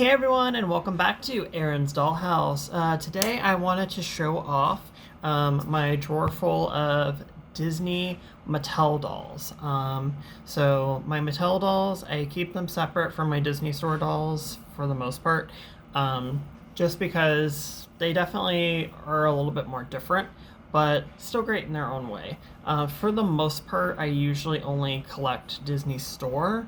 Hey everyone, and welcome back to Erin's Dollhouse. Today I wanted to show off my drawer full of Disney Mattel dolls. So my Mattel dolls, I keep them separate from my Disney Store dolls for the most part, just because they definitely are a little bit more different, but still great in their own way. For the most part, I usually only collect Disney Store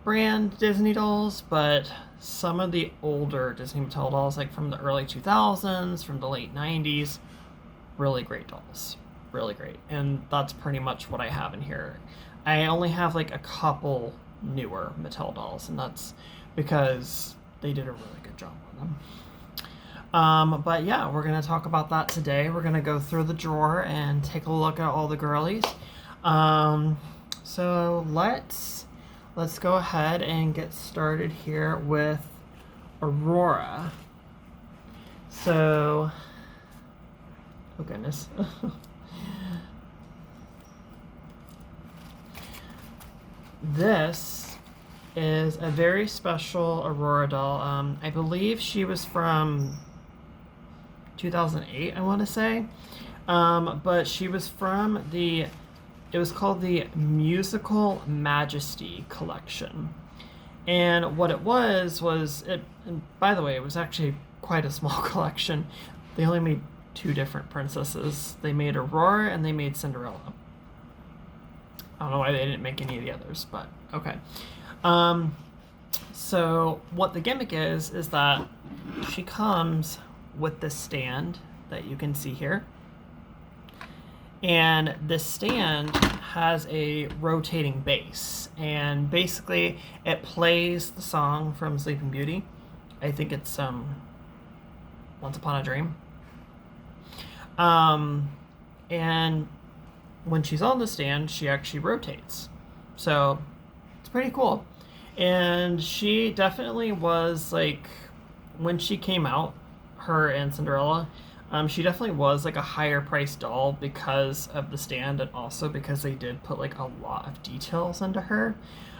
brand Disney dolls, but some of the older Disney Mattel dolls, like from the early 2000s, from the late 90s, really great dolls. Really great. And that's pretty much what I have in here. I only have like a couple newer Mattel dolls, and that's because they did a really good job on them. But yeah, we're going to talk about that today. We're going to go through the drawer and take a look at all the girlies. So let's go ahead and get started here with Aurora. So, oh goodness. This is a very special Aurora doll. I believe she was from 2008, I want to say. But she was from it was called the Musical Majesty Collection. And what it was and by the way, it was actually quite a small collection. They only made two different princesses. They made Aurora and they made Cinderella. I don't know why they didn't make any of the others, but okay. So what the gimmick is that she comes with this stand that you can see here. And this stand has a rotating base, and basically it plays the song from Sleeping Beauty. I think it's Once Upon a Dream. And when she's on the stand, she actually rotates. So it's pretty cool. And she definitely was like, when she came out, her and Cinderella, she definitely was like a higher priced doll because of the stand, and also because they did put like a lot of details into her.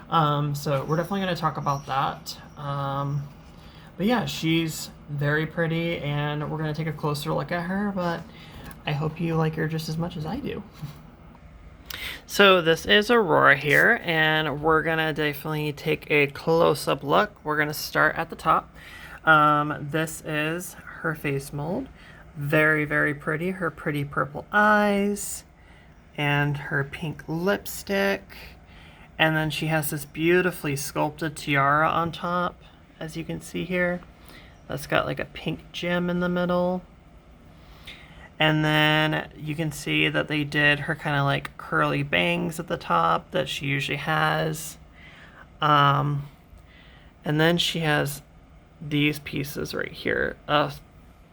So we're definitely going to talk about that. But yeah, she's very pretty, and we're going to take a closer look at her, but I hope you like her just as much as I do. So this is Aurora here, and we're going to definitely take a close-up look. We're going to start at the top. This is her face mold. Very, very pretty. Her pretty purple eyes and her pink lipstick. And then she has this beautifully sculpted tiara on top, as you can see here. That's got like a pink gem in the middle. And then you can see that they did her kind of like curly bangs at the top that she usually has. And then she has these pieces right here.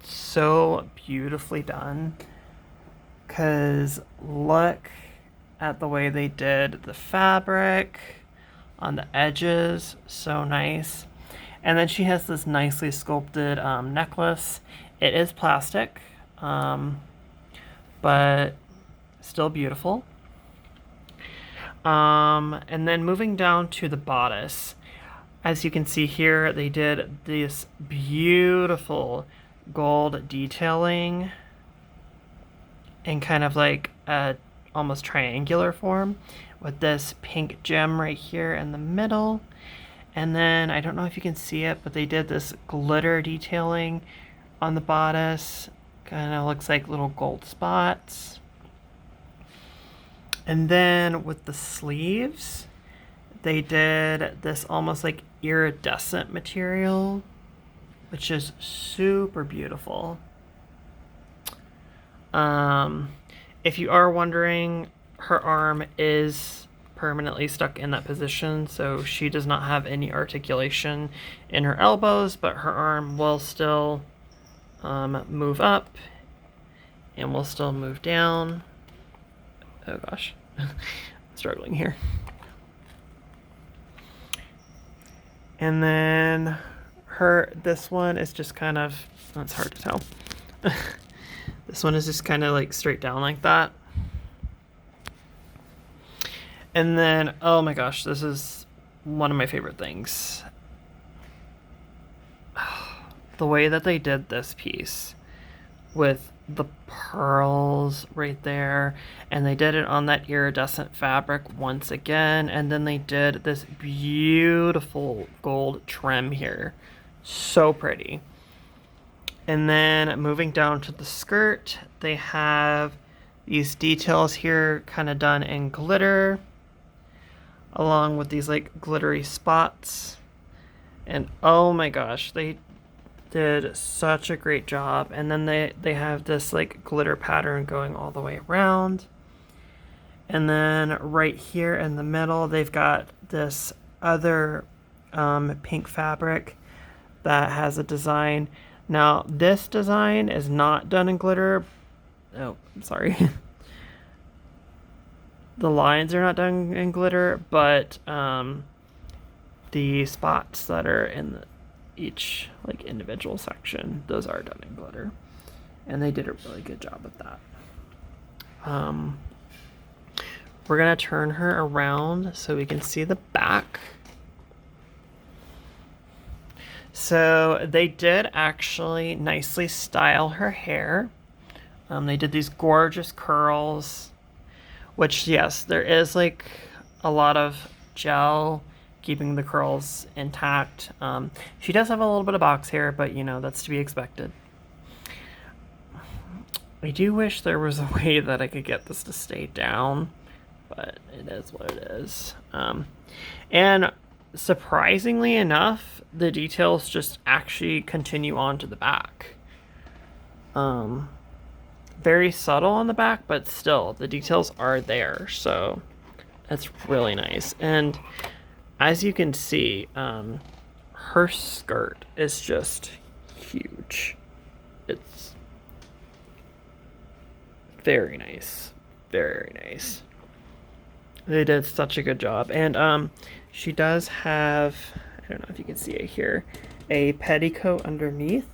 So beautifully done, because look at the way they did the fabric on the edges. So nice. And then she has this nicely sculpted necklace. It is plastic, but still beautiful. And then moving down to the bodice, as you can see here, they did this beautiful gold detailing in kind of like a almost triangular form, with this pink gem right here in the middle. And then I don't know if you can see it, but they did this glitter detailing on the bodice. Kind of looks like little gold spots. And then with the sleeves, they did this almost like iridescent material, which is super beautiful. If you are wondering, her arm is permanently stuck in that position, so she does not have any articulation in her elbows, but her arm will still move up and will still move down. Oh gosh, I'm struggling here. And then this one is just kind of, it's hard to tell. This one is just kind of like straight down like that. And then, oh my gosh, this is one of my favorite things. the way that they did this piece with the pearls right there, and they did it on that iridescent fabric once again, and then they did this beautiful gold trim here. So pretty. And then moving down to the skirt, they have these details here kind of done in glitter, along with these like glittery spots. And oh my gosh, they did such a great job. And then they have this like glitter pattern going all the way around. And then right here in the middle, they've got this other pink fabric that has a design. Now, this design is not done in glitter. Oh, I'm sorry. The lines are not done in glitter, but the spots that are in each like individual section, those are done in glitter. And they did a really good job with that. We're gonna turn her around so we can see the back. So they did actually nicely style her hair. They did these gorgeous curls, which, yes, there is like a lot of gel keeping the curls intact. She does have a little bit of box hair, but you know, that's to be expected. I do wish there was a way that I could get this to stay down, but it is what it is. And surprisingly enough, the details just actually continue on to the back. Very subtle on the back, but still, the details are there, so that's really nice. And as you can see, her skirt is just huge. It's very nice. Very nice. They did such a good job. And she does have, I don't know if you can see it here, a petticoat underneath.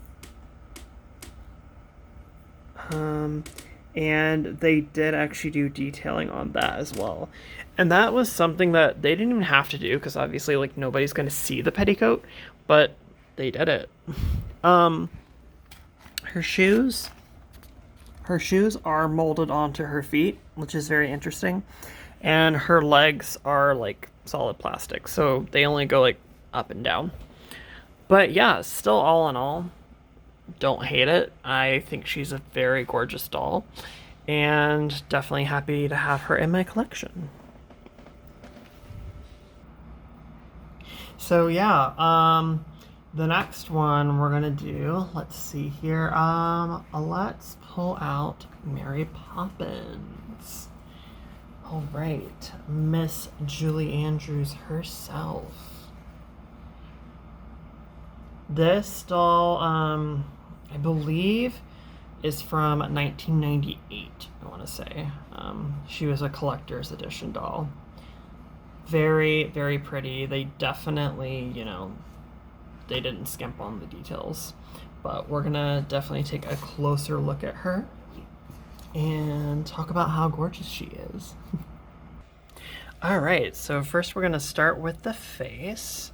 And they did actually do detailing on that as well. And that was something that they didn't even have to do, because obviously like nobody's going to see the petticoat, but they did it. Her shoes are molded onto her feet, which is very interesting. And her legs are like solid plastic, so they only go like up and down. But yeah, still all in all, don't hate it. I think she's a very gorgeous doll, and definitely happy to have her in my collection. So yeah, the next one we're gonna do, let's see here, let's pull out Mary Poppins. All right, Miss Julie Andrews herself. This doll, I believe, is from 1998, I want to say. She was a collector's edition doll. Very, very pretty. They definitely, you know, they didn't skimp on the details. But we're going to definitely take a closer look at her and talk about how gorgeous she is. All right, so first we're going to start with the face.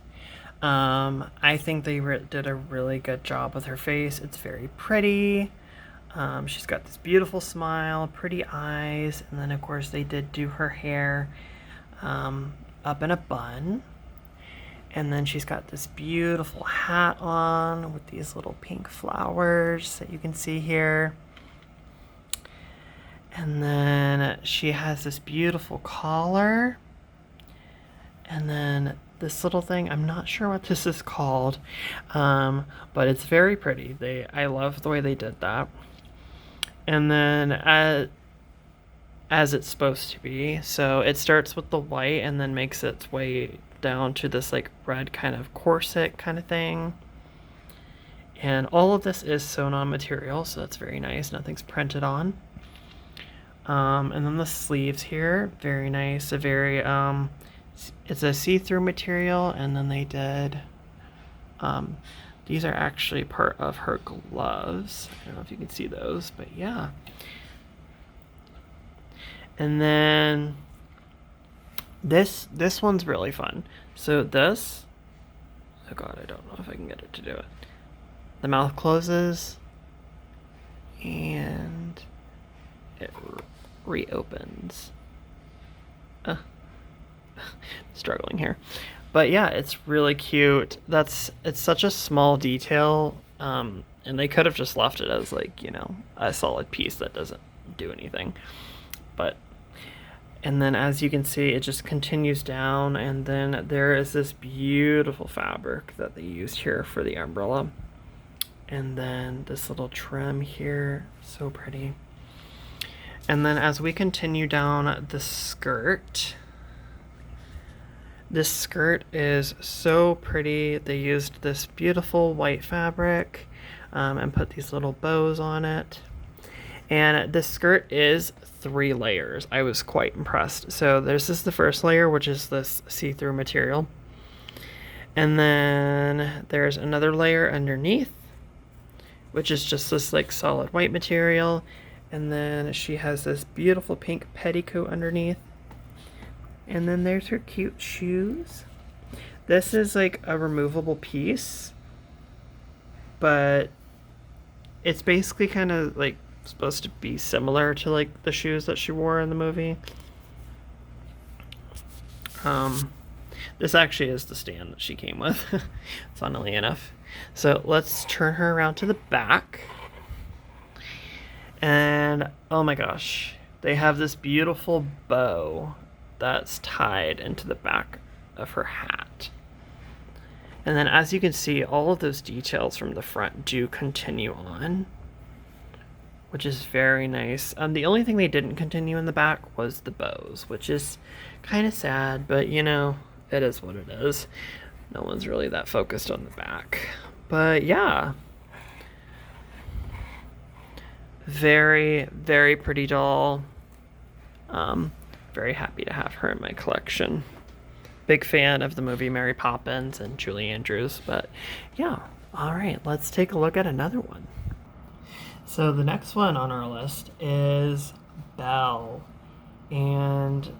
I think they did a really good job with her face. It's very pretty. She's got this beautiful smile, pretty eyes, and then of course they did do her hair up in a bun. And then she's got this beautiful hat on with these little pink flowers that you can see here. And then she has this beautiful collar. And then this little thing, I'm not sure what this is called, but it's very pretty. I love the way they did that. And then as it's supposed to be, so it starts with the white and then makes its way down to this like red kind of corset kind of thing. And all of this is sewn on material, so that's very nice. Nothing's printed on. And then the sleeves here, very nice. A very it's a see-through material, and then they did these are actually part of her gloves. I don't know if you can see those, but yeah. And then this one's really fun. So this, oh god, I don't know if I can get it to do it. the mouth closes and it reopens. Struggling here. But yeah, it's really cute. It's such a small detail, and they could have just left it as like, a solid piece that doesn't do anything. But and then as you can see, it just continues down, and then there is this beautiful fabric that they used here for the umbrella. And then this little trim here, so pretty. And then as we continue down the skirt, this skirt is so pretty. They used this beautiful white fabric and put these little bows on it. And this skirt is 3 layers. I was quite impressed. So this is the first layer, which is this see-through material. And then there's another layer underneath, which is just this like solid white material. And then she has this beautiful pink petticoat underneath. And then there's her cute shoes. This is like a removable piece, but it's basically kind of like supposed to be similar to like the shoes that she wore in the movie. This actually is the stand that she came with, funnily enough. So let's turn her around to the back. And oh my gosh, they have this beautiful bow that's tied into the back of her hat. And then as you can see, all of those details from the front do continue on, which is very nice. The only thing they didn't continue in the back was the bows, which is kind of sad, but it is what it is. No one's really that focused on the back. But yeah, very, very pretty doll. Very happy to have her in my collection. Big fan of the movie Mary Poppins and Julie Andrews, but yeah. All right, let's take a look at another one. So the next one on our list is Belle. And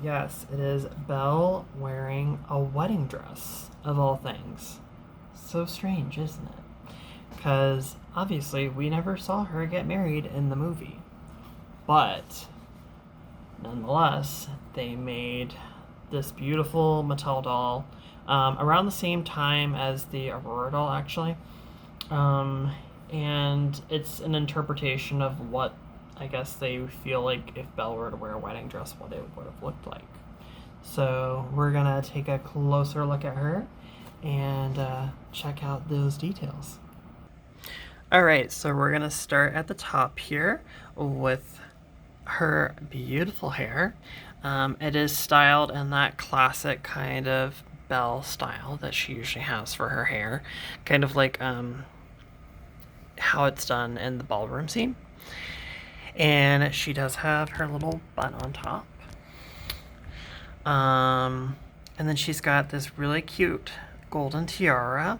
yes, it is Belle wearing a wedding dress, of all things. So strange, isn't it? Because obviously we never saw her get married in the movie. But nonetheless, they made this beautiful Mattel doll around the same time as the Aurora doll, actually. And it's an interpretation of what I guess they feel like if Belle were to wear a wedding dress, what it would have looked like. So we're gonna take a closer look at her and check out those details. All right, so we're gonna start at the top here with her beautiful hair. It is styled in that classic kind of Belle style that she usually has for her hair, kind of like how it's done in the ballroom scene. And she does have her little bun on top. And then she's got this really cute golden tiara.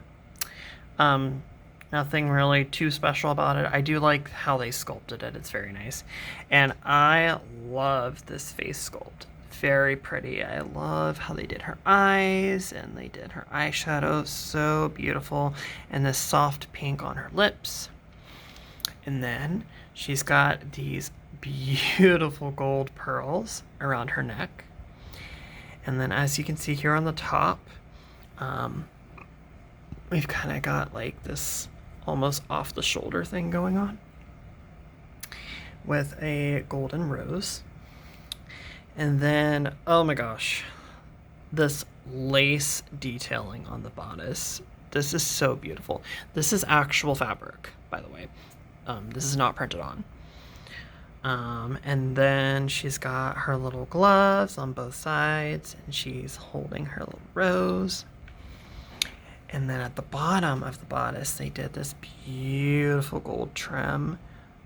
Nothing really too special about it. I do like how they sculpted it. It's very nice. And I love this face sculpt. Very pretty. I love how they did her eyes and they did her eyeshadow. So beautiful. And this soft pink on her lips. And then she's got these beautiful gold pearls around her neck. And then as you can see here on the top, we've kind of got like this almost off the shoulder thing going on with a golden rose. And then, oh my gosh, this lace detailing on the bodice. This is so beautiful. This is actual fabric, by the way. This is not printed on. And then she's got her little gloves on both sides, and she's holding her little rose. And then at the bottom of the bodice, they did this beautiful gold trim.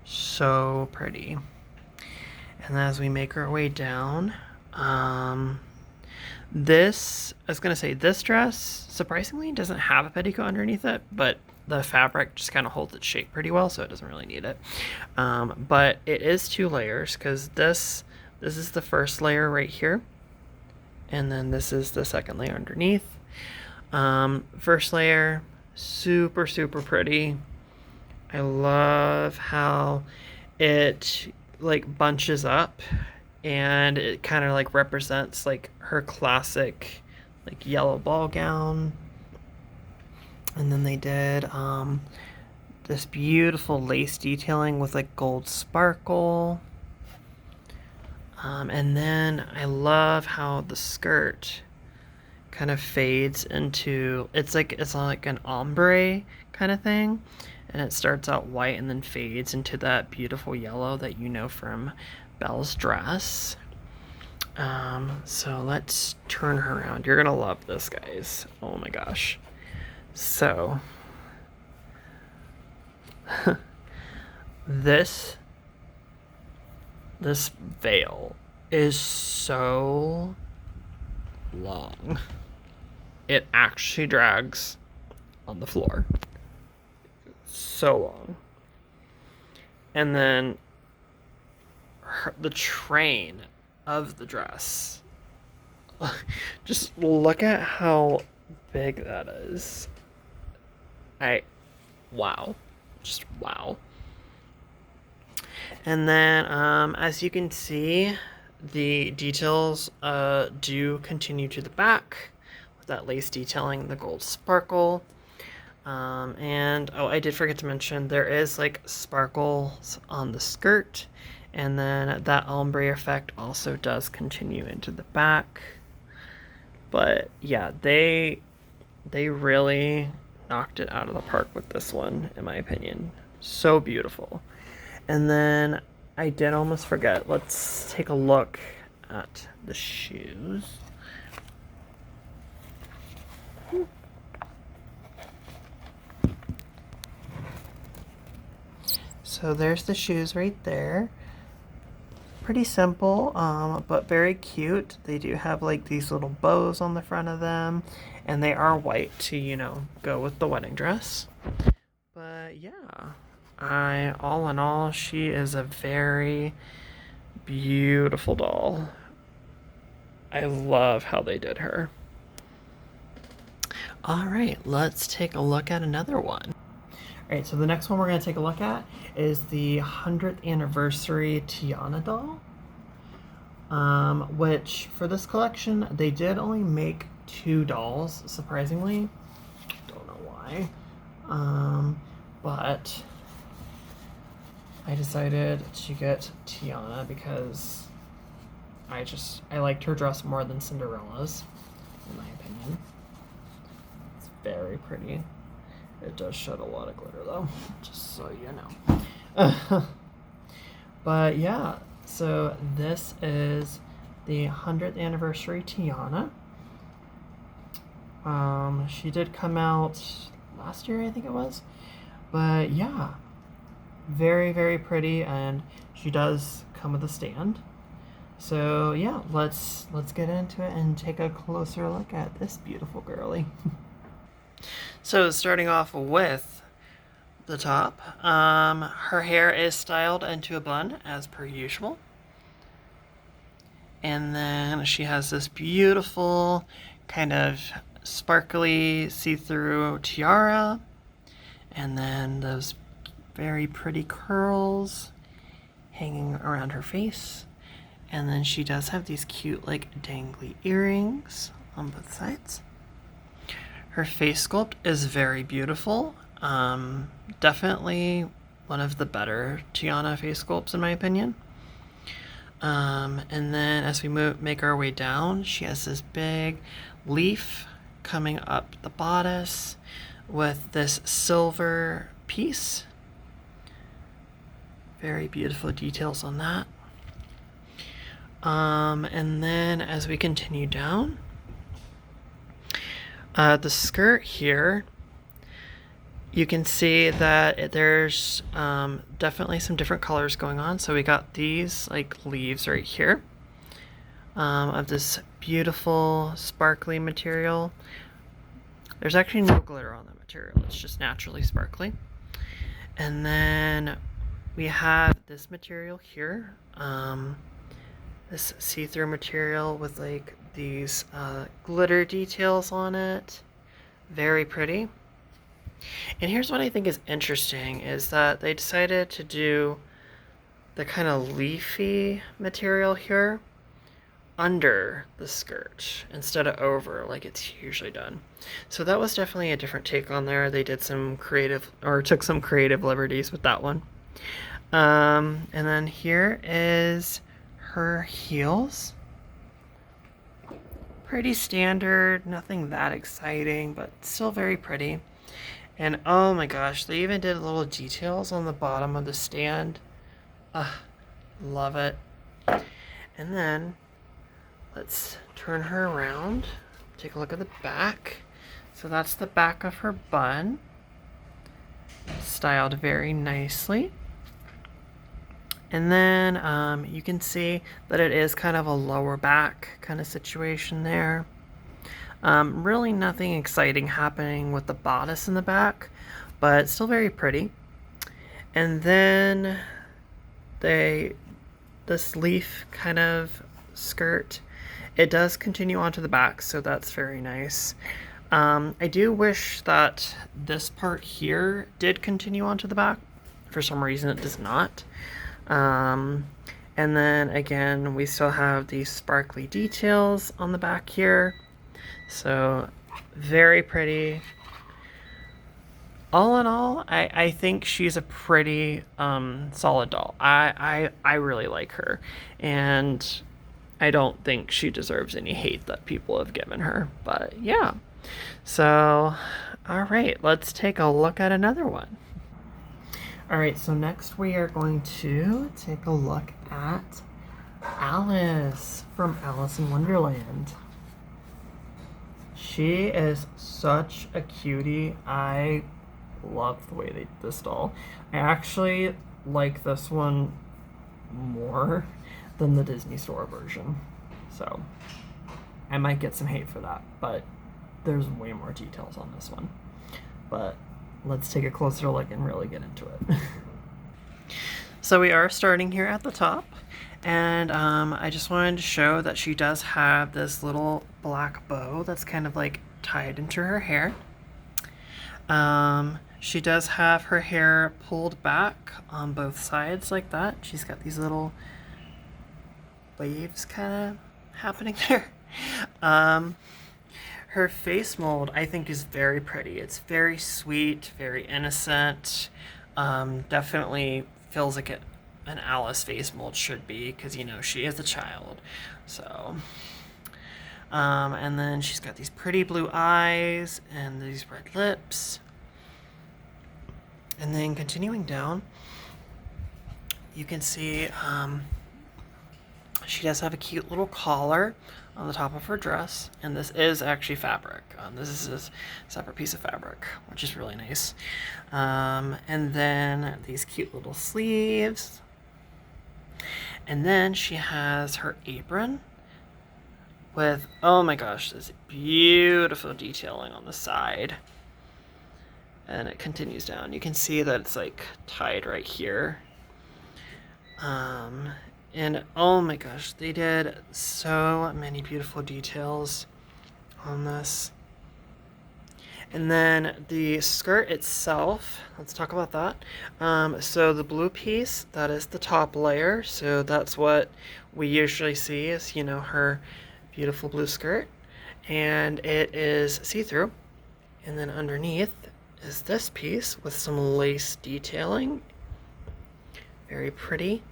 So pretty. And as we make our way down, this dress, surprisingly, doesn't have a petticoat underneath it, but the fabric just kind of holds its shape pretty well, so it doesn't really need it. But it is 2 layers, because this is the first layer right here, and then this is the second layer underneath. First layer, Super, super pretty. I love how it like bunches up and it kind of like represents like her classic like yellow ball gown. And then they did this beautiful lace detailing with like gold sparkle. And then I love how the skirt kind of fades into it's like an ombre kind of thing, and it starts out white and then fades into that beautiful yellow that you know from Belle's dress. So let's turn her around. You're gonna love this, guys. Oh my gosh. So this this veil is so long. It actually drags on the floor. So long. And then the train of the dress. Just look at how big that is. Wow. Just wow. And then, as you can see, the details do continue to the back with that lace detailing, the gold sparkle. And oh, I did forget to mention there is like sparkles on the skirt, and then that ombre effect also does continue into the back. But yeah, they really knocked it out of the park with this one, in my opinion. So beautiful. And then I did almost forget. Let's take a look at the shoes. So there's the shoes right there. Pretty simple, but very cute. They do have like these little bows on the front of them, and they are white to, you know, go with the wedding dress. But yeah, all in all, she is a very beautiful doll. I love how they did her. All right, let's take a look at another one. All right, so the next one we're going to take a look at is the 100th anniversary Tiana doll, which for this collection, they did only make 2 dolls, surprisingly. Don't know why. But I decided to get Tiana because I liked her dress more than Cinderella's, in my opinion. It's very pretty. It does shed a lot of glitter though, just so you know. But yeah, so this is the 100th anniversary Tiana. She did come out last year, I think it was. But yeah, very, very pretty, and she does come with a stand. So yeah, let's get into it and take a closer look at this beautiful girly. So starting off with the top, her hair is styled into a bun as per usual. And then she has this beautiful kind of sparkly see-through tiara. And then those very pretty curls hanging around her face. And then she does have these cute like dangly earrings on both sides. Her face sculpt is very beautiful. Definitely one of the better Tiana face sculpts in my opinion. And then as we make our way down, she has this big leaf coming up the bodice with this silver piece. Very beautiful details on that. And then as we continue down, the skirt here, you can see that there's definitely some different colors going on. So we got these like leaves right here of this beautiful sparkly material. There's actually no glitter on the material. It's just naturally sparkly. And then we have this material here, this see-through material with like these glitter details on it. Very pretty. And here's what I think is interesting is that they decided to do the kind of leafy material here under the skirt instead of over like it's usually done. So that was definitely a different take on there. They did some creative, or took some creative liberties with that one. And then here is her heels. Pretty standard, nothing that exciting, but still very pretty. And oh my gosh, they even did little details on the bottom of the stand. Love it. And then let's turn her around. Take a look at the back. So that's the back of her bun. Styled very nicely. And then you can see that it is kind of a lower back kind of situation there. Really nothing exciting happening with the bodice in the back, but still very pretty. And then this leaf kind of skirt, it does continue onto the back, so that's very nice. I do wish that this part here did continue onto the back. For some reason it does not. And then again, we still have these sparkly details on the back here. So very pretty. All in all, I think she's a pretty solid doll. I really like her, and I don't think she deserves any hate that people have given her. But yeah. So, all right, let's take a look at another one. All right, so next we are going to take a look at Alice from Alice in Wonderland. She is such a cutie. I love the way they did this doll. I actually like this one more than the Disney Store version. So I might get some hate for that, but there's way more details on this one. But let's take a closer look and really get into it. So we are starting here at the top, and I just wanted to show that she does have this little black bow that's kind of like tied into her hair. She does have her hair pulled back on both sides like that. She's got these little waves kind of happening there. Her face mold, I think, is very pretty. It's very sweet, very innocent. Definitely feels like an Alice face mold should be, because, you know, she is a child. So, and then she's got these pretty blue eyes and these red lips. And then continuing down, you can see she does have a cute little collar on the top of her dress, and this is actually fabric. This is a separate piece of fabric, which is really nice. And then these cute little sleeves. And then she has her apron with, oh my gosh, this beautiful detailing on the side. And it continues down. You can see that it's like tied right here. And oh my gosh, they did so many beautiful details on this. And then the skirt itself, let's talk about that. So the blue piece, that is the top layer. So that's what we usually see is, you know, her beautiful blue skirt. And it is see-through. And then underneath is this piece with some lace detailing. Very pretty.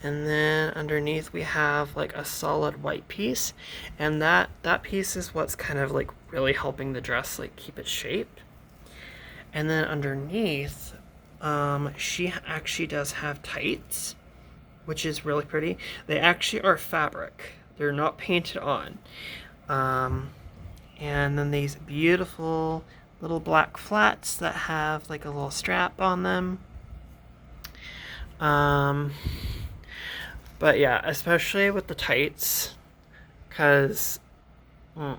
And then underneath we have like a solid white piece, and that piece is what's kind of like really helping the dress like keep its shape. And then underneath, she actually does have tights, which is really pretty. They actually are fabric. They're not painted on. And then these beautiful little black flats that have like a little strap on them. But yeah, especially with the tights, because I'm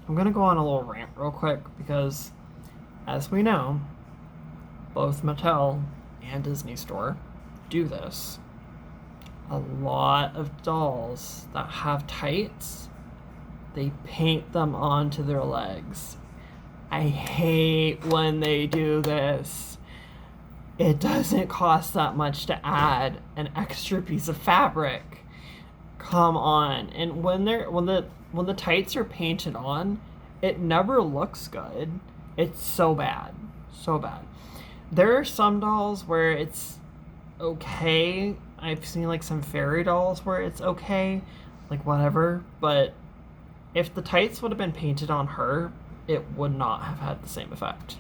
going to go on a little rant real quick, because as we know, both Mattel and Disney Store do this. a lot of dolls that have tights, they paint them onto their legs. I hate when they do this. It doesn't cost that much to add an extra piece of fabric. Come on. And when the tights are painted on, it never looks good. It's so bad. So bad. There are some dolls where it's okay. I've seen like some fairy dolls where it's okay, like whatever, but if the tights would have been painted on her, it would not have had the same effect.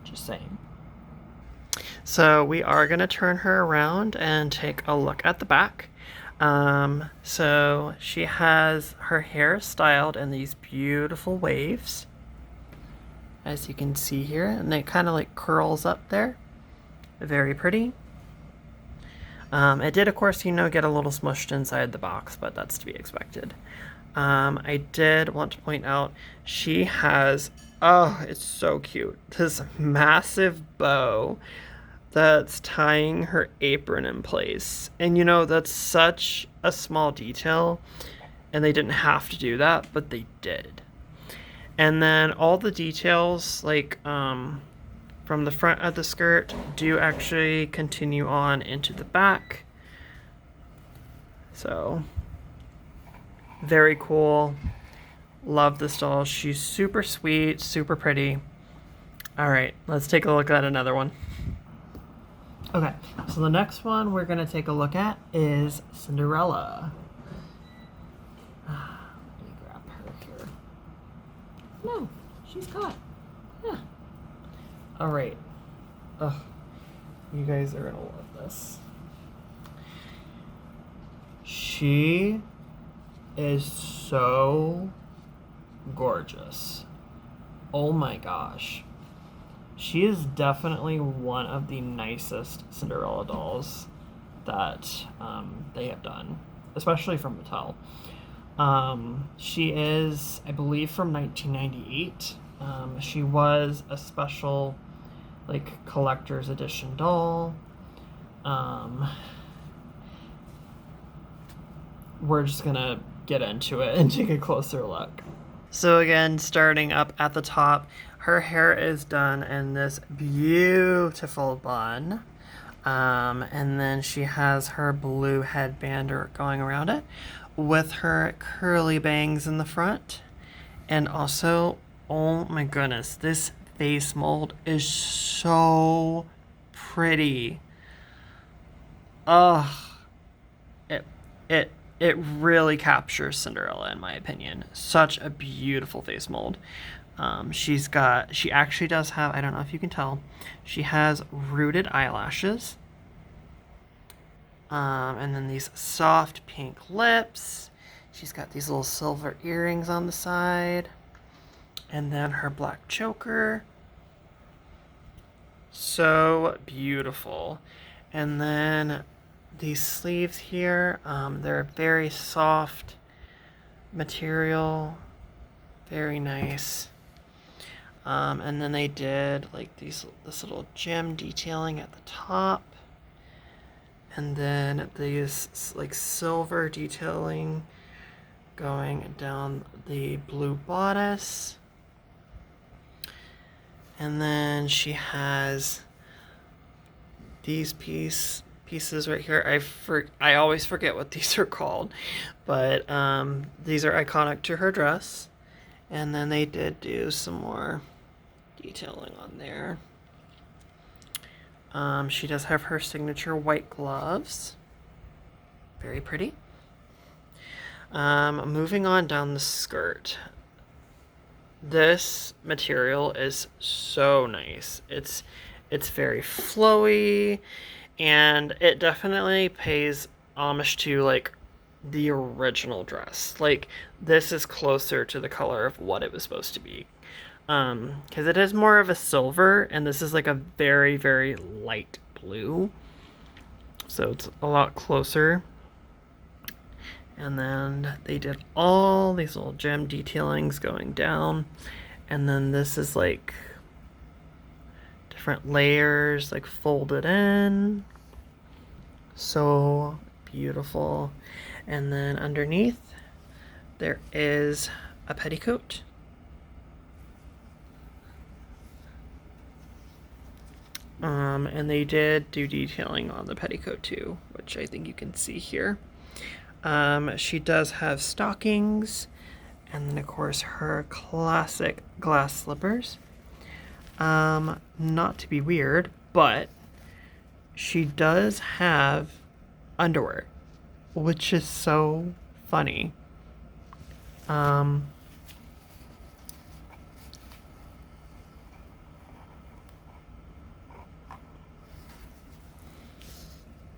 Just saying. So we are going to turn her around and take a look at the back. So she has her hair styled in these beautiful waves, as you can see here, and it kind of like curls up there. Very pretty. It did, of course, get a little smushed inside the box, but that's to be expected. I did want to point out she has, oh, it's so cute, this massive bow that's tying her apron in place. And that's such a small detail, and they didn't have to do that, but they did. And then all the details, like from the front of the skirt, do actually continue on into the back. So very cool. Love this doll. She's super sweet, super pretty. All right, let's take a look at another one. Okay, so the next one we're gonna take a look at is Cinderella. Let me grab her here. No, she's caught. Yeah. All right. Ugh, you guys are gonna love this. She is so gorgeous. Oh my gosh. She is definitely one of the nicest Cinderella dolls that they have done, especially from Mattel. She is, I believe, from 1998. She was a special, like, collector's edition doll. We're just gonna get into it and take a closer look. So again, starting up at the top, her hair is done in this beautiful bun. And then she has her blue headband going around it with her curly bangs in the front. And also, oh my goodness, this face mold is so pretty. Ugh. It really captures Cinderella, in my opinion. Such a beautiful face mold. She actually does have, I don't know if you can tell, she has rooted eyelashes. And then these soft pink lips. She's got these little silver earrings on the side. And then her black choker. So beautiful. And then these sleeves here, they're very soft material, very nice. And then they did like this little gem detailing at the top, and then these like silver detailing going down the blue bodice. And then she has these pieces right here. I always forget what these are called, but these are iconic to her dress. And then they did do some more detailing on there. She does have her signature white gloves. Very pretty. Moving on down the skirt. This material is so nice. It's very flowy. And it definitely pays homage to, like, the original dress. Like, this is closer to the color of what it was supposed to be. Because it is more of a silver, and this is, like, a very, very light blue. So it's a lot closer. And then they did all these little gem detailings going down. And then this is, like, different layers, like, folded in. So beautiful. And then underneath, there is a petticoat. And they did do detailing on the petticoat too, which I think you can see here. She does have stockings, and then of course her classic glass slippers. Not to be weird, but she does have underwear, which is so funny.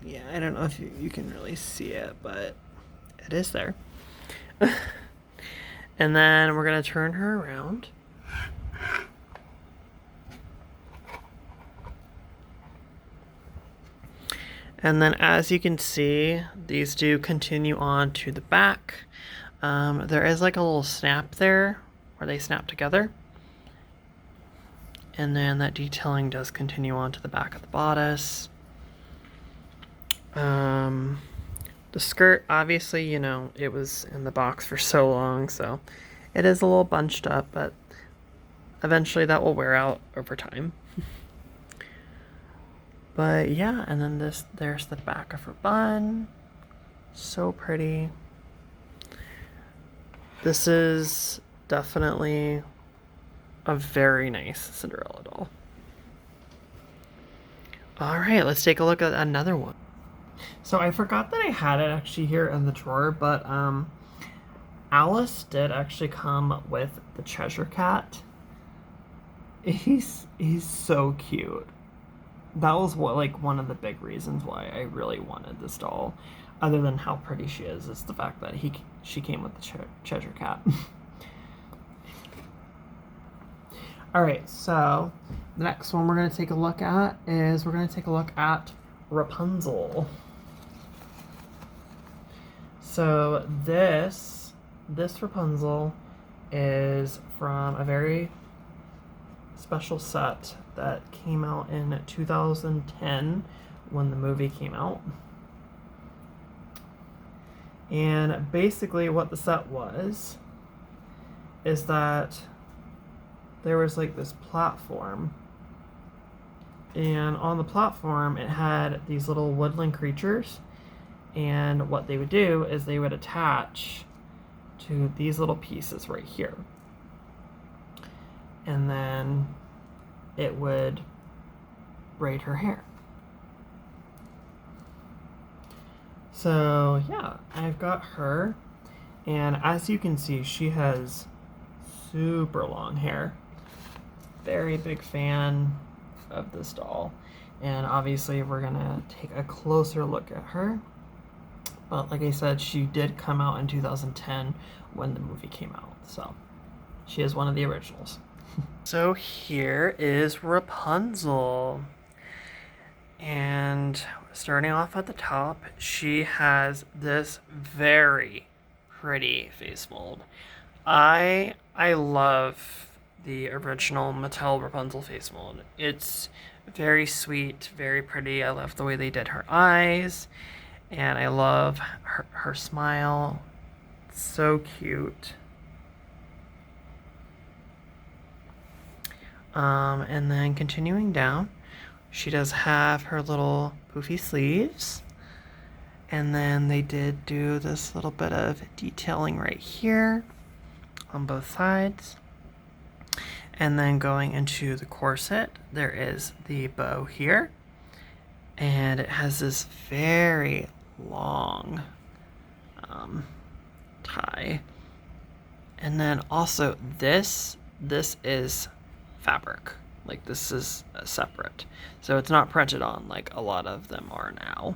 Yeah, I don't know if you can really see it, but it is there. And then we're going to turn her around. And then as you can see, these do continue on to the back. There is like a little snap there where they snap together. And then that detailing does continue on to the back of the bodice. The skirt, obviously, you know, it was in the box for so long, so it is a little bunched up, but eventually that will wear out over time. But yeah, and then there's the back of her bun. So pretty. This is definitely a very nice Cinderella doll. All right, let's take a look at another one. So I forgot that I had it actually here in the drawer, but Alice did actually come with the Cheshire Cat. He's so cute. That was one of the big reasons why I really wanted this doll, other than how pretty she is the fact that she came with the Cheshire Cat. All right, so the next one we're going to take a look at is Rapunzel. So this Rapunzel is from a very special set that came out in 2010 when the movie came out. And basically what the set was is that there was like this platform, and on the platform it had these little woodland creatures, and what they would do is they would attach to these little pieces right here, and then it would braid her hair. So yeah, I've got her, and as you can see, she has super long hair. Very big fan of this doll, and obviously we're gonna take a closer look at her. But like I said, she did come out in 2010 when the movie came out, so she is one of the originals. So here is Rapunzel, and starting off at the top, she has this very pretty face mold. I love the original Mattel Rapunzel face mold. It's very sweet, very pretty. I love the way they did her eyes, and I love her smile. It's so cute. And then continuing down, she does have her little poofy sleeves. And then they did do this little bit of detailing right here on both sides. And then going into the corset, there is the bow here. And it has this very long tie. And then also this is fabric. Like, this is separate. So it's not printed on like a lot of them are now.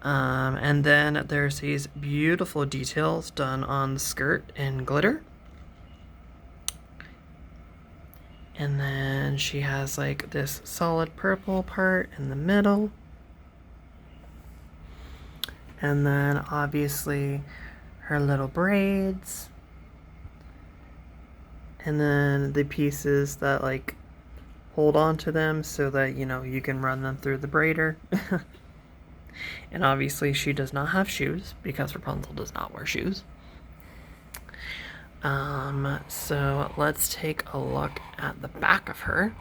And then there's these beautiful details done on the skirt in glitter. And then she has like this solid purple part in the middle. And then obviously her little braids. And then the pieces that like hold on to them so that, you know, you can run them through the braider. And obviously she does not have shoes because Rapunzel does not wear shoes. So let's take a look at the back of her.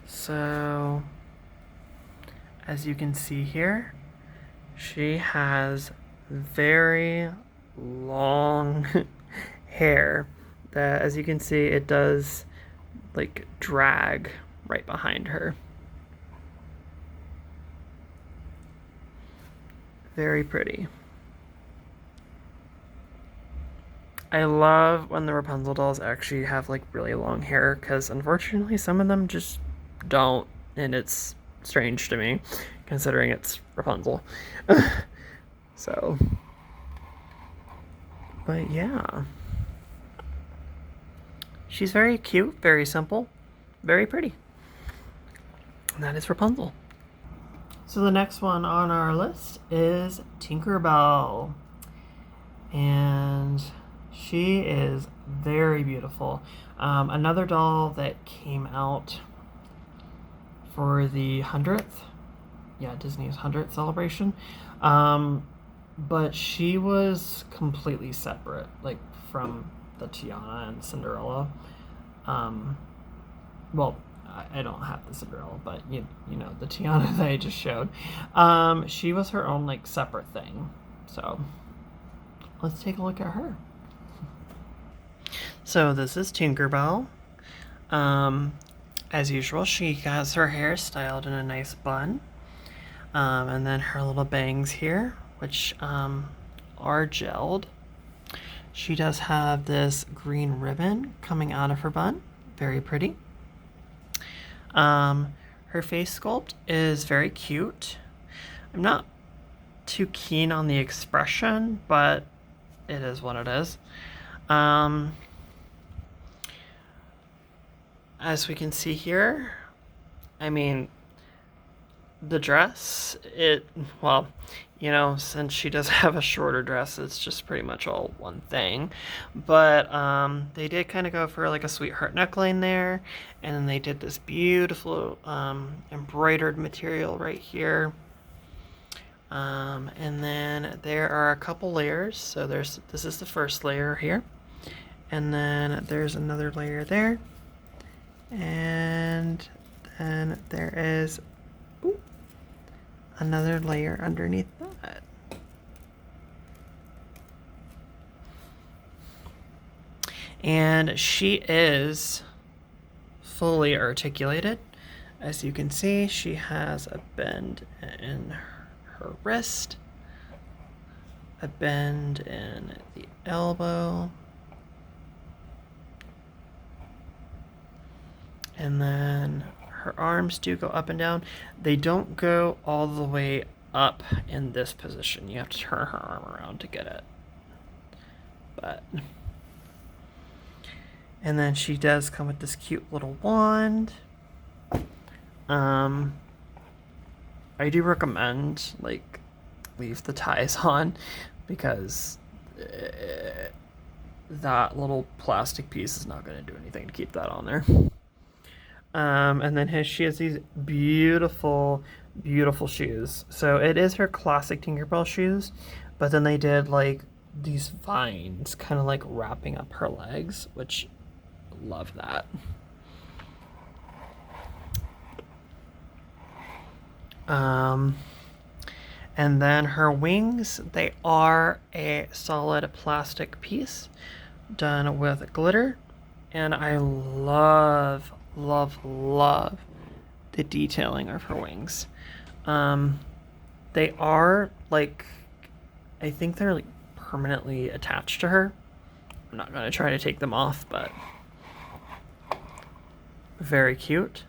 So, as you can see here, she has very long hair that, as you can see, it does like drag right behind her. Very pretty. I love when the Rapunzel dolls actually have like really long hair, because unfortunately some of them just don't, and it's strange to me considering it's Rapunzel. So, but yeah, she's very cute, very simple, very pretty. And that is Rapunzel. So the next one on our list is Tinkerbell, and she is very beautiful. Another doll that came out for the 100th, Disney's 100th celebration. But she was completely separate, like from the Tiana and Cinderella. Well, I don't have the Cinderella, but you know the Tiana that I just showed. She was her own like separate thing. So let's take a look at her. So this is Tinkerbell. As usual, she has her hair styled in a nice bun. And then her little bangs here, which are gelled. She does have this green ribbon coming out of her bun. Very pretty. Her face sculpt is very cute. I'm not too keen on the expression, but it is what it is. As we can see here, I mean, the dress, since she does have a shorter dress, it's just pretty much all one thing. But they did kind of go for like a sweetheart neckline there, and then they did this beautiful embroidered material right here. And then there are a couple layers. So this is the first layer here, and then there's another layer there, and then there is another layer underneath that. And she is fully articulated. As you can see, she has a bend in her wrist, a bend in the elbow, and then her arms do go up and down. They don't go all the way up in this position. You have to turn her arm around to get it. And then she does come with this cute little wand. I do recommend leave the ties on, because that little plastic piece is not going to do anything to keep that on there. And then she has these beautiful, beautiful shoes. So it is her classic Tinkerbell shoes, but then they did like these vines kind of like wrapping up her legs, which love that. And then her wings, they are a solid plastic piece done with glitter, and I love the detailing of her wings. They are like, I think they're like permanently attached to her. I'm not gonna try to take them off, but very cute.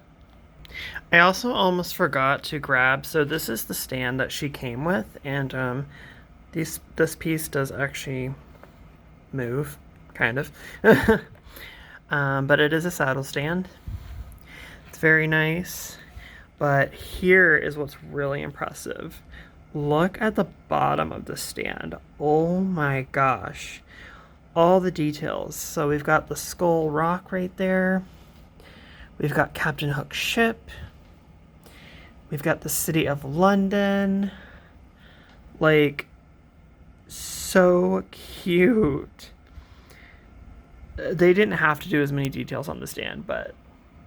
I also almost forgot to grab, so this is the stand that she came with, and this piece does actually move, kind of. But it is a saddle stand. It's very nice. But here is what's really impressive. Look at the bottom of the stand. Oh my gosh. All the details. So we've got the Skull Rock right there. We've got Captain Hook's ship. We've got the city of London. Like, so cute. They didn't have to do as many details on the stand, but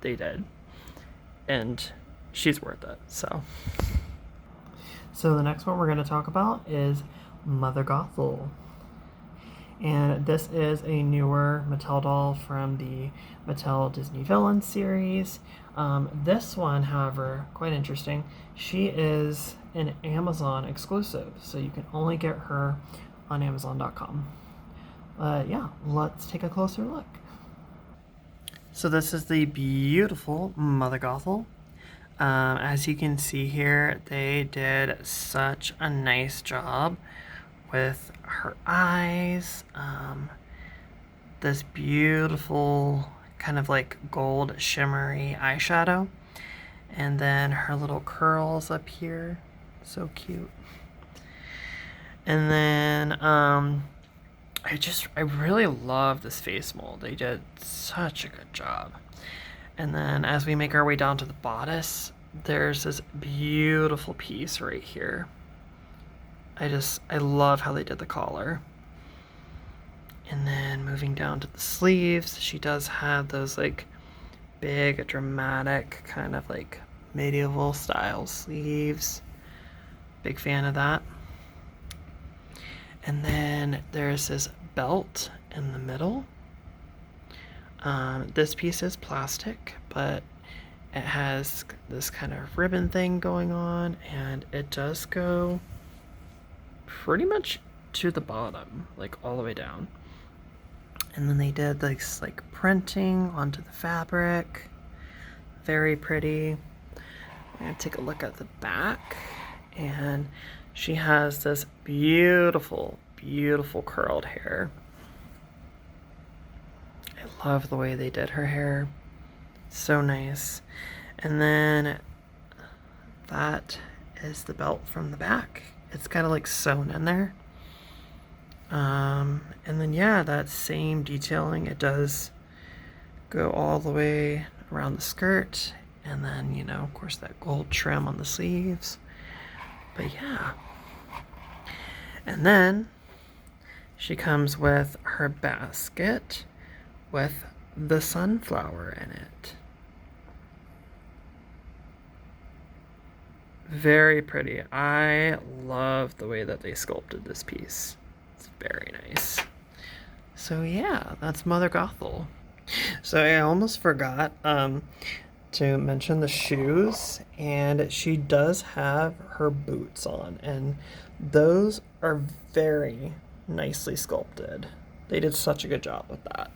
they did. And she's worth it, so. So the next one we're going to talk about is Mother Gothel. And this is a newer Mattel doll from the Mattel Disney Villains series. This one, however, quite interesting. She is an Amazon exclusive, so you can only get her on Amazon.com. Yeah, let's take a closer look. So this is the beautiful Mother Gothel. As you can see here, they did such a nice job with her eyes. This beautiful kind of like gold shimmery eyeshadow. And then her little curls up here. So cute. And then I really love this face mold. They did such a good job. And then as we make our way down to the bodice, there's this beautiful piece right here. I love how they did the collar. And then moving down to the sleeves, she does have those like big, dramatic, kind of like medieval style sleeves. Big fan of that. And then there's this belt in the middle. This piece is plastic, but it has this kind of ribbon thing going on, and it does go pretty much to the bottom, like all the way down. And then they did this like printing onto the fabric. Very pretty. I'm gonna take a look at the back, and she has this beautiful, beautiful curled hair. I love the way they did her hair. So nice. And then that is the belt from the back. It's kind of like sewn in there. And then yeah, that same detailing, it does go all the way around the skirt. And then, you know, of course, that gold trim on the sleeves. But yeah. And then she comes with her basket with the sunflower in it. Very pretty. I love the way that they sculpted this piece. It's very nice. So yeah, that's Mother Gothel. So I almost forgot to mention the shoes, and she does have her boots on, and those are very nicely sculpted. They did such a good job with that.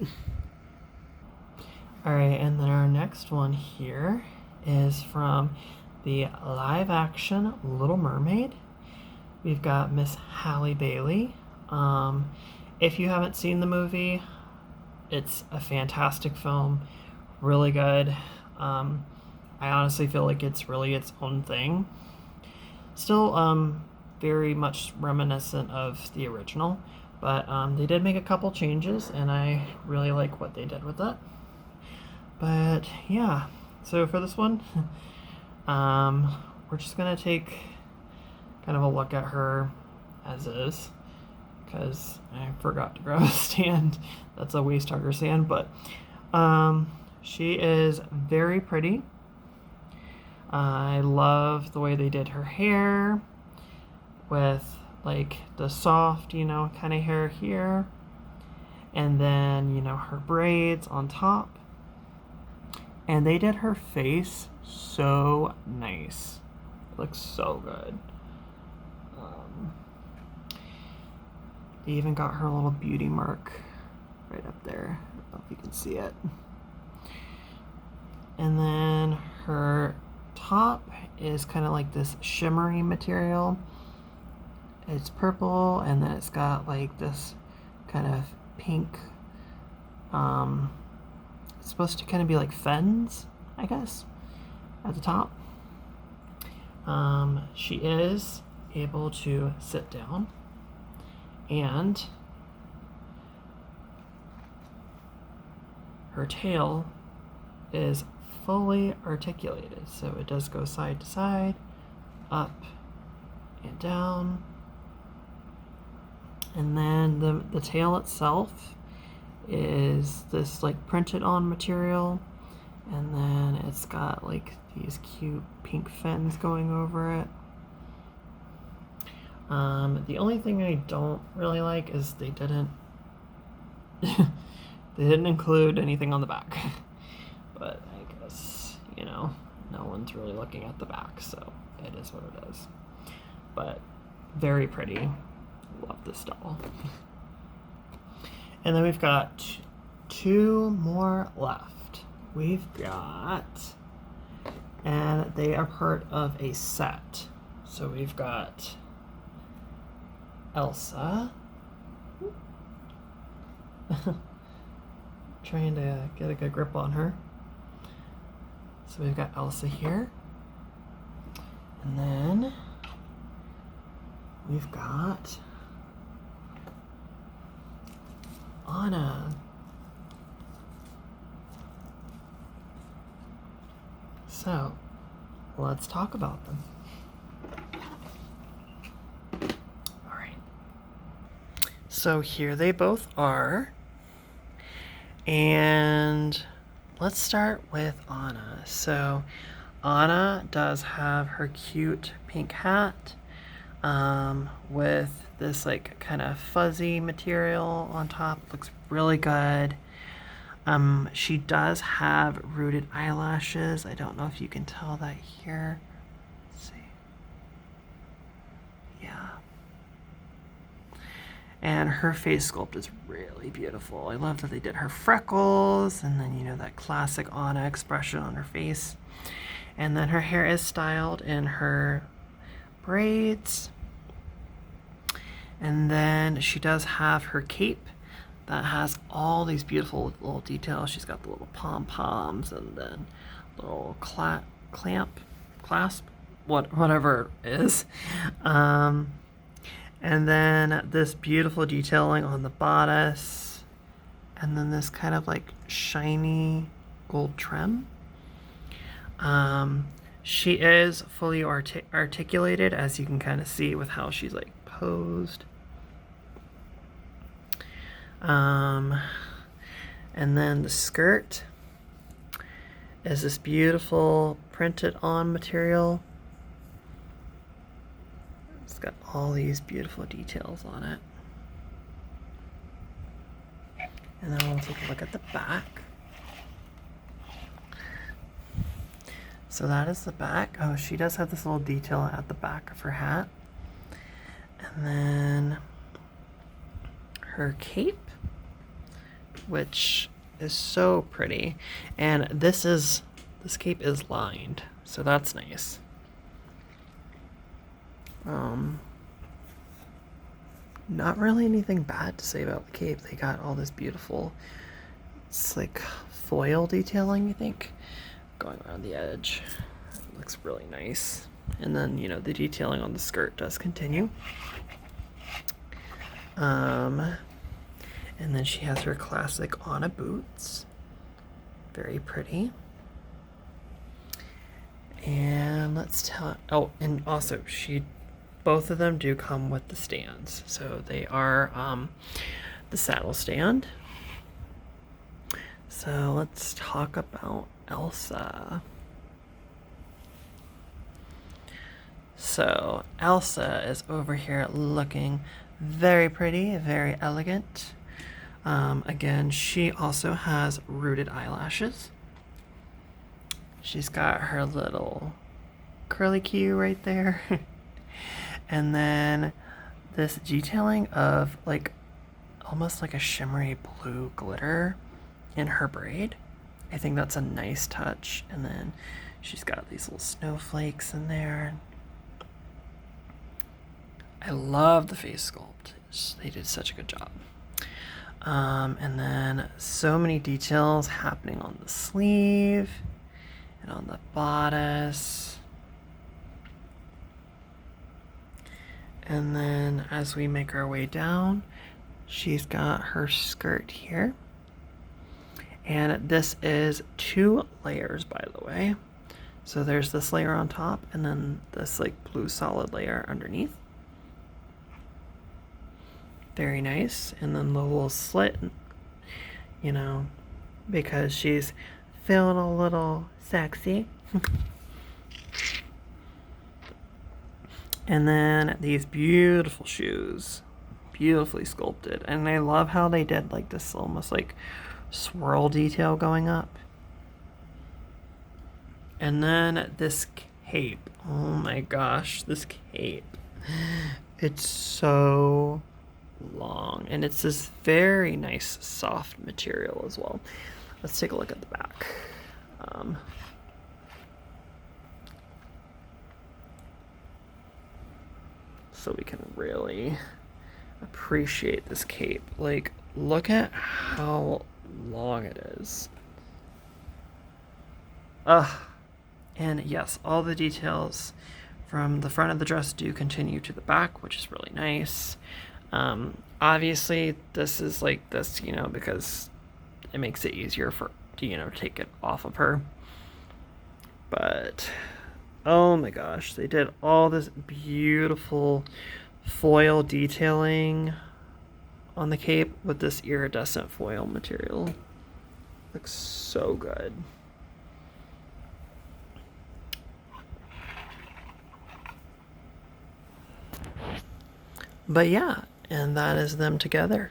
Alright, and then our next one here is from the live action Little Mermaid. We've got Miss Halle Bailey. If you haven't seen the movie, it's a fantastic film, really good. I honestly feel like it's really its own thing. Still very much reminiscent of the original, but they did make a couple changes, and I really like what they did with it. But yeah, so for this one, we're just gonna take kind of a look at her as is, because I forgot to grab a stand. That's a waist hugger stand, but she is very pretty. I love the way they did her hair with like the soft, you know, kind of hair here, and then, you know, her braids on top. And they did her face so nice. It looks so good. They even got her little beauty mark right up there. I don't know if you can see it. And then her top is kind of like this shimmery material. It's purple, and then it's got like this kind of pink, it's supposed to kind of be like fins, I guess, at the top. She is able to sit down, and her tail is fully articulated. So it does go side to side, up and down. And then the tail itself is this like printed on material, and then it's got like these cute pink fins going over it. The only thing I don't really like is they didn't include anything on the back. But I guess, you know, no one's really looking at the back, so it is what it is. But very pretty. Love this doll. And then we've got two more left. We've got, and they are part of a set. So we've got Elsa. Trying to get a good grip on her. So we've got Elsa here. And then we've got Anna. So let's talk about them. All right. So here they both are. And let's start with Anna. So Anna does have her cute pink hat with this like kind of fuzzy material on top. Looks really good. She does have rooted eyelashes. I don't know if you can tell that here. Let's see. Yeah. And her face sculpt is really beautiful. I love that they did her freckles and then, you know, that classic Anna expression on her face. And then her hair is styled in her braids. And then she does have her cape that has all these beautiful little details. She's got the little pom-poms and then little clasp, whatever it is. And then this beautiful detailing on the bodice. And then this kind of like shiny gold trim. She is fully articulated, as you can kind of see with how she's like posed. And then the skirt is this beautiful printed on material. It's got all these beautiful details on it. And then we'll take a look at the back. So that is the back. Oh, she does have this little detail at the back of her hat. And then her cape, which is so pretty. And this cape is lined, so that's nice. Not really anything bad to say about the cape. They got all this beautiful, it's like foil detailing, I think, going around the edge. It looks really nice. And then, you know, the detailing on the skirt does continue. And then she has her classic Anna boots. Very pretty. And and also both of them do come with the stands. So they are the saddle stand. So let's talk about Elsa. So Elsa is over here looking very pretty, very elegant. Again, she also has rooted eyelashes. She's got her little curly Q right there. And then this detailing of like almost like a shimmery blue glitter in her braid. I think that's a nice touch. And then she's got these little snowflakes in there. I love the face sculpt. They did such a good job. And then so many details happening on the sleeve and on the bodice. And then as we make our way down, she's got her skirt here. And this is 2 layers, by the way. So there's this layer on top and then this like blue solid layer underneath. Very nice. And then the little slit, you know, because she's feeling a little sexy. And then these beautiful shoes, beautifully sculpted. And I love how they did like this almost like swirl detail going up. And then this cape. Oh my gosh, this cape. It's so long. And it's this very nice soft material as well. Let's take a look at the back. So we can really appreciate this cape. Like, look at how long it is. And yes, all the details from the front of the dress do continue to the back, which is really nice. Obviously, this is like this, you know, because it makes it easier for, you know, take it off of her. But oh my gosh, they did all this beautiful foil detailing on the cape with this iridescent foil material. Looks so good. But yeah, and that is them together.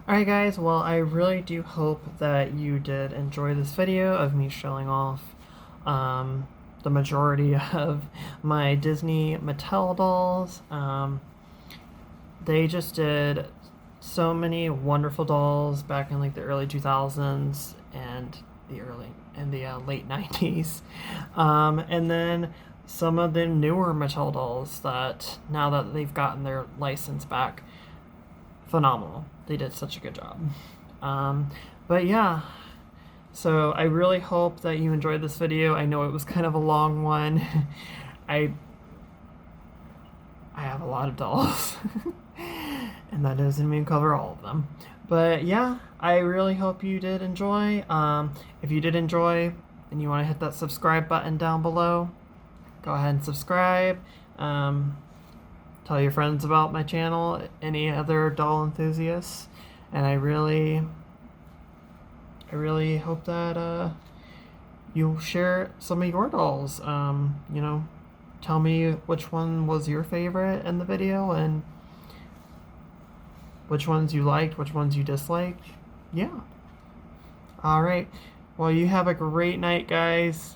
Alright guys, well I really do hope that you did enjoy this video of me showing off the majority of my Disney Mattel dolls. They just did so many wonderful dolls back in like the early 2000s and the late 90s. And then some of the newer Mattel dolls that now that they've gotten their license back, phenomenal. They did such a good job. But yeah, so I really hope that you enjoyed this video. I know it was kind of a long one. I have a lot of dolls. And that doesn't even cover all of them. But yeah, I really hope you did enjoy. If you did enjoy and you want to hit that subscribe button down below, go ahead and subscribe. Tell your friends about my channel, any other doll enthusiasts, and I really hope that you'll share some of your dolls. You know, tell me which one was your favorite in the video and which ones you liked, which ones you disliked. Yeah. All right. Well, you have a great night, guys.